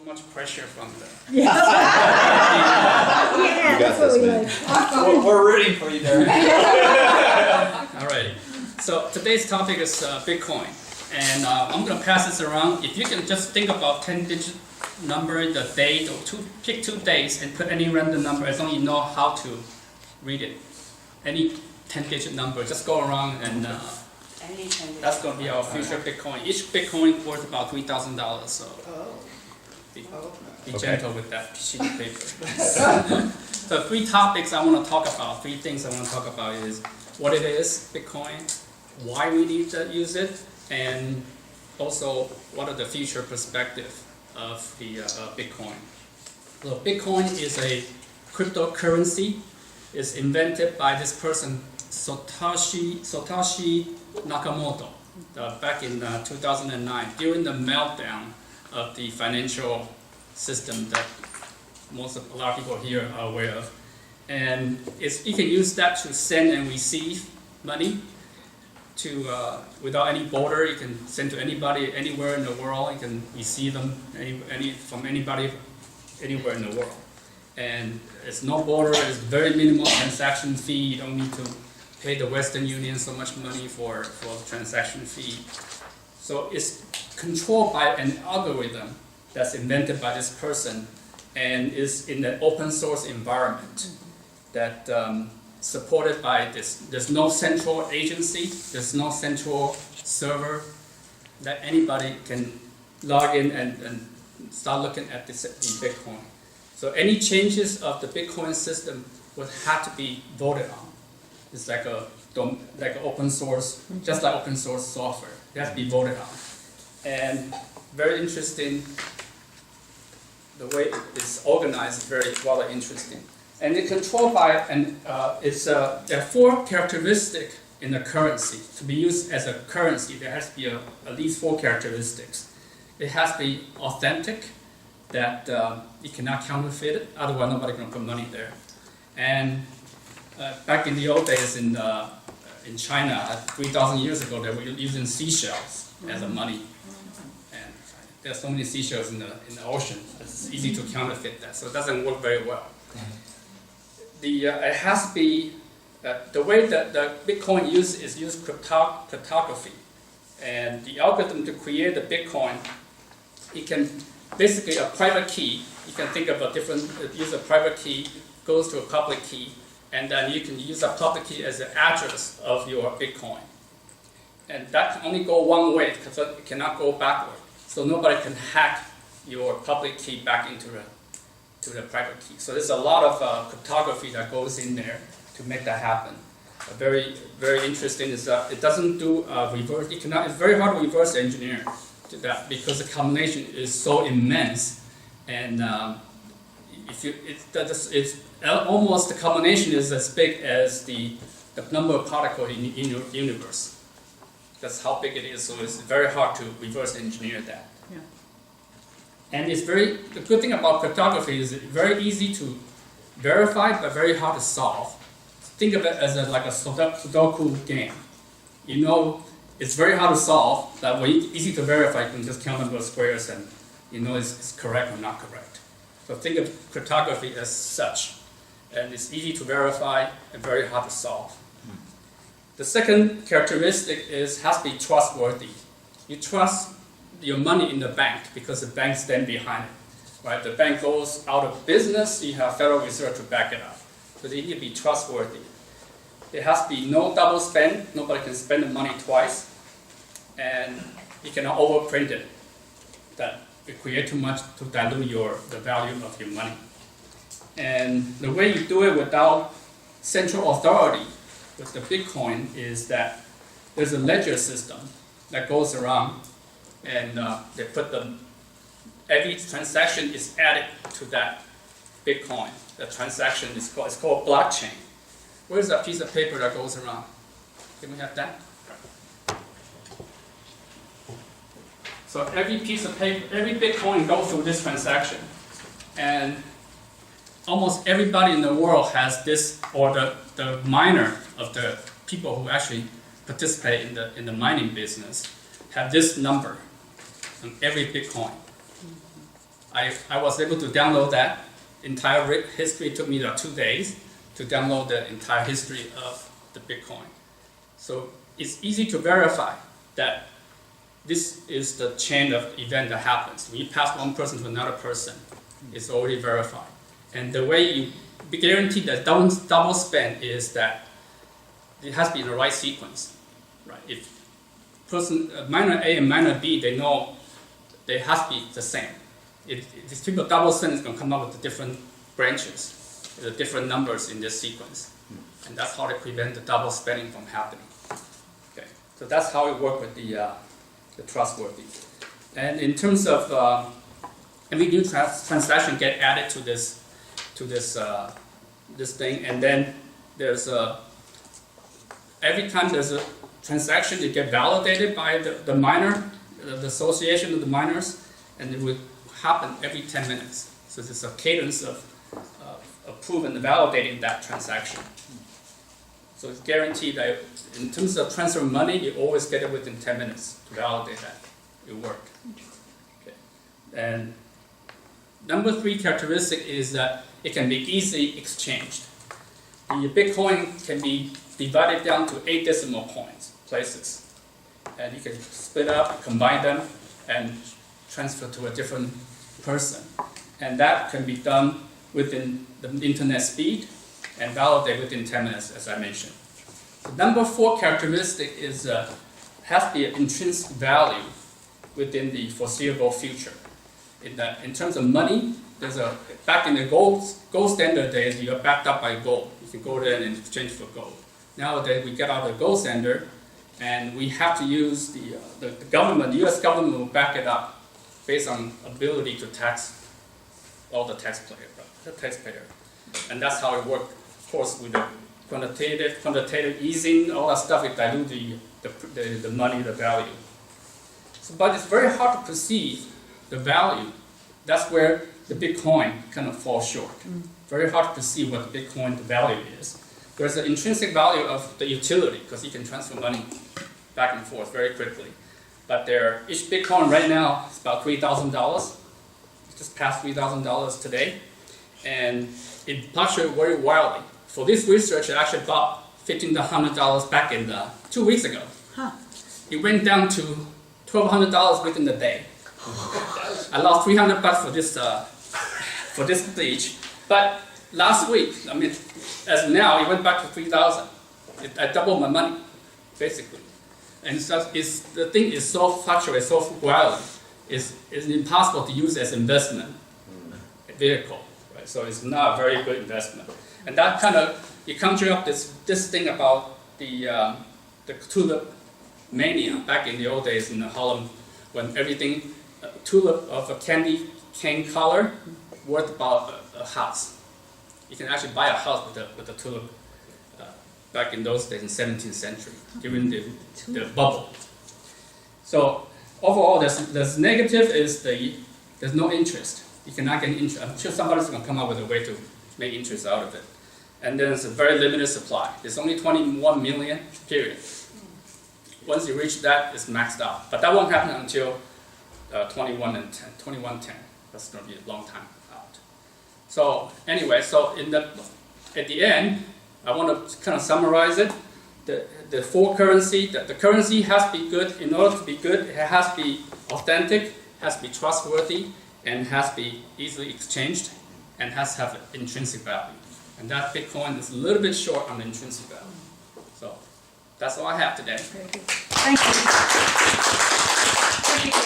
much pressure from the. Yeah, You got that's what this, we man. like. We're rooting for you there. Alright, so today's topic is Bitcoin, and I'm going to pass this around. If you can just think about 10-digit number, the date, or pick 2 days and put any random number as long as you know how to read it. Any 10-digit number, just go around and that's going to be our future Bitcoin. Each Bitcoin worth about $3,000, so be gentle with that sheet of paper. So 3 topics I want to talk about, 3 things I want to talk about is what it is, Bitcoin, why we need to use it, and also what are the future perspectives of the Bitcoin. So Bitcoin is a cryptocurrency. It's invented by this person, Satoshi Nakamoto, back in 2009, during the meltdown of the financial system that a lot of people here are aware of. And you can use that to send and receive money without any border. You can send to anybody anywhere in the world. You can receive them from anybody anywhere in the world. And it's no border. It's very minimal transaction fee. You don't need to pay the Western Union so much money for the transaction fee. So it's controlled by an algorithm that's invented by this person and is in an open source environment that supported by this. There's no central agency, there's no central server that anybody can log in and start looking at the Bitcoin. So any changes of the Bitcoin system would have to be voted on. It's like an open source, just like open source software. It has to be voted on. And very interesting, the way it's organized is very rather interesting. And it's controlled by, there are 4 characteristics in the currency. To be used as a currency, there has to be at least 4 characteristics. It has to be authentic, that you cannot counterfeit it, otherwise nobody's going to put money there. And back in the old days in China, 3,000 years ago, they were using seashells as a money. And there's so many seashells in the ocean, it's easy to counterfeit that, so it doesn't work very well. It has to be, the way that the Bitcoin is used cryptography. And the algorithm to create the Bitcoin, it can basically a private key. You can think of use a private key, goes to a public key, and then you can use a public key as the address of your Bitcoin. And that can only go one way because it cannot go backward. So nobody can hack your public key back into the private key. So there's a lot of cryptography that goes in there to make that happen. Very, very interesting is that it doesn't do reverse. It's very hard to reverse engineer to that because the combination is so immense, and it's almost the combination is as big as the number of particles in your universe. That's how big it is. So it's very hard to reverse engineer that. Yeah. And the good thing about cryptography is it's very easy to verify, but very hard to solve. Think of it as like a Sudoku game. You know, it's very hard to solve, but when it's easy to verify, you can just count number of squares and you know it's correct or not correct. So think of cryptography as such. And it's easy to verify and very hard to solve. The second characteristic has to be trustworthy. You trust your money in the bank because the bank stands behind it. Right? The bank goes out of business, you have Federal Reserve to back it up. So they need to be trustworthy. There has to be no double spend. Nobody can spend the money twice. And you cannot overprint it. That it create too much to dilute the value of your money. And the way you do it without central authority with the Bitcoin is that there's a ledger system that goes around, and they put every transaction is added to that Bitcoin. The transaction is called blockchain. Where's that piece of paper that goes around? Can we have that? So every piece of paper, every Bitcoin goes through this transaction, and almost everybody in the world has this, or the miner of the people who actually participate in the mining business have this number on every Bitcoin. I was able to download that entire history. It took me about 2 days to download the entire history of the Bitcoin. So it's easy to verify that this is the chain of event that happens. When you pass one person to another person, it's already verified. And the way you guarantee that double spend is that it has to be in the right sequence, right? If miner A and miner B, they know they have to be the same. If these people double spend, it's going to come up with the different branches, the different numbers in this sequence. And that's how they prevent the double spending from happening. Okay, so that's how it works with the trustworthy. And in terms of every new transaction get added to this thing, and then there's every time there's a transaction, it get validated by the miner, the association of the miners, and it will happen every 10 minutes. So there's a cadence of approving and validating that transaction. So it's guaranteed that in terms of transfer of money, you always get it within 10 minutes to validate that it worked. Okay. And number 3 characteristic is that it can be easily exchanged. The Bitcoin can be divided down to 8 decimal places. And you can split up, combine them, and transfer to a different person. And that can be done within the internet speed and validate within 10 minutes, as I mentioned. The number 4 characteristic is has to be an intrinsic value within the foreseeable future. In terms of money, back in the gold standard days, you are backed up by gold. You can go there and exchange for gold. Nowadays, we get out of the gold standard, and we have to use the government, the U.S. government will back it up based on ability to tax all the taxpayer. And that's how it works. Of course, with the quantitative easing, all that stuff, it dilutes the money, the value. So, but it's very hard to perceive the value. That's where the Bitcoin kind of falls short. Very hard to perceive what the Bitcoin value is. There's an intrinsic value of the utility because you can transfer money back and forth very quickly. But each Bitcoin right now is about $3,000. Just passed $3,000 today. And it fluctuates very wildly. For this research, I actually bought $1,500 back in 2 weeks ago. Huh. It went down to $1,200 within the day. I lost $300 for this bleach. But last week, as of now, it went back to $3,000. I doubled my money, basically. And so the thing is so fluctuating, so wildly, it's impossible to use as investment vehicle. Right? So it's not a very good investment. And that kind of, you conjure up this thing about the tulip mania back in the old days in Holland, when everything, tulip of a candy cane color worth about a house. You can actually buy a house with a tulip back in those days in 17th century, during the bubble. So overall, there's negative is there's no interest. You cannot get interest. I'm sure somebody's going to come up with a way to make interest out of it. And then it's a very limited supply. There's only 21 million, period. Once you reach that, it's maxed out. But that won't happen until 2110. That's going to be a long time out. So anyway, at the end, I want to kind of summarize it. The 4 currency, the currency has to be good. In order to be good, it has to be authentic, has to be trustworthy, and has to be easily exchanged, and has to have intrinsic value. And that Bitcoin is a little bit short on the intrinsic value. So that's all I have today. Very good. Thank you.